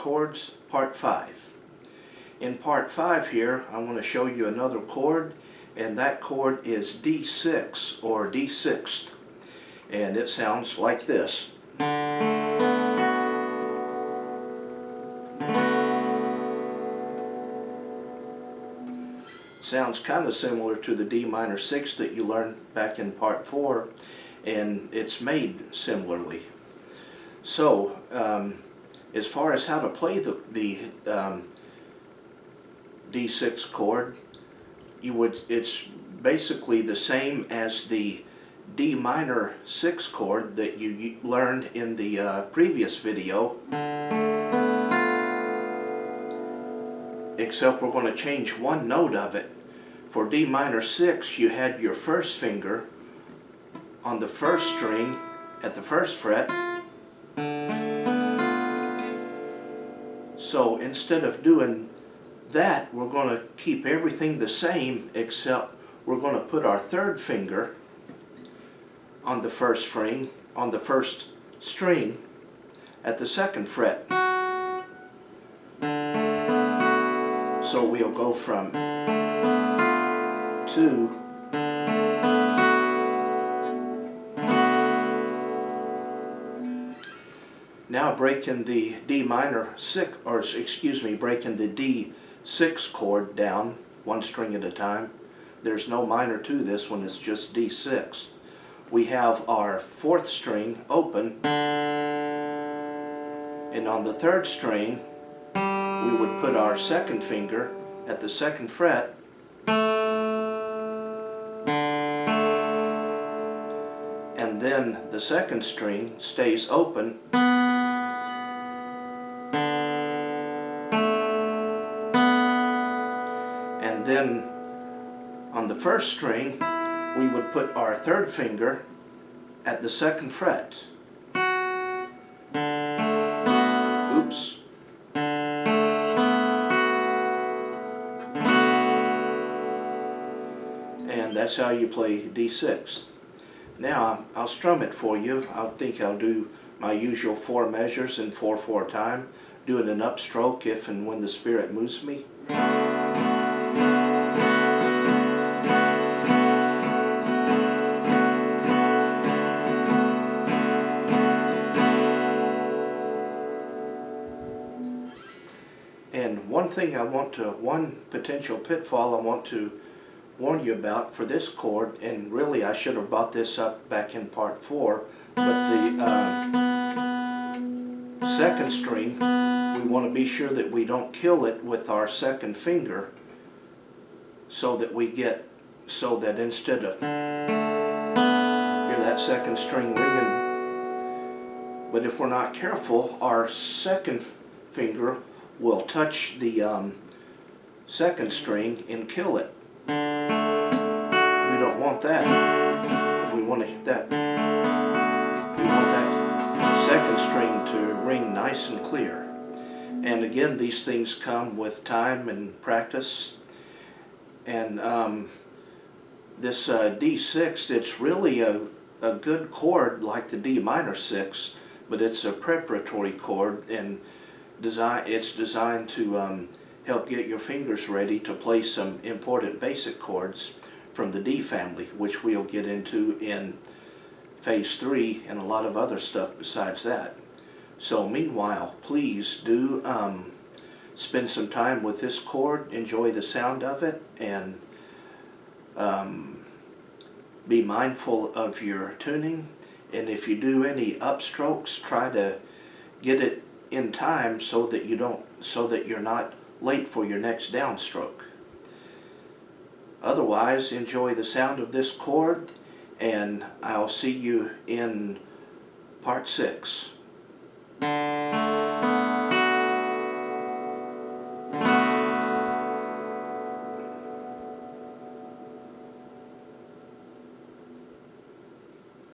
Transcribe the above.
Chords, Part 5. In Part 5 here, I want to show you another chord, and that chord is D6 or D6th. And it sounds like this. Sounds kind of similar to the D minor 6 that you learned back in Part 4, and it's made similarly. So, as far as how to play the D6 chord, it's basically the same as the D minor 6 chord that you learned in the previous video, except we're going to change one note of it. For D minor 6, you had your first finger on the first string at the first fret. So instead of doing that, we're going to keep everything the same, except we're going to put our third finger on the first string at the second fret. So we'll go from 2 now breaking the D minor 6, or excuse me, breaking the D6 chord down one string at a time. There's no minor to this one, it's just D6. We have our fourth string open, and on the third string we would put our second finger at the second fret, and then the second string stays open, and then on the first string we would put our third finger at the second fret. Oops. And that's how you play D6. Now I'll strum it for you. I think I'll do my usual 4 measures in 4/4 time, doing an upstroke if and when the spirit moves me. And one potential pitfall I want to warn you about for this chord, and really I should have brought this up back in Part 4, but the second string, we want to be sure that we don't kill it with our second finger, so that instead of, hear that second string ringing, but if we're not careful, our second finger will touch the second string and kill it. We don't want that. We want to hit that. We want that second string to ring nice and clear. And again, these things come with time and practice. And this D6, it's really a good chord like the D minor 6, but it's a preparatory chord, and it's designed to help get your fingers ready to play some important basic chords from the D family, which we'll get into in Phase 3 and a lot of other stuff besides that. So meanwhile, please do spend some time with this chord, enjoy the sound of it, and be mindful of your tuning. And if you do any upstrokes, try to get it in time so that you're not late for your next downstroke. Otherwise, enjoy the sound of this chord, and I'll see you in Part 6.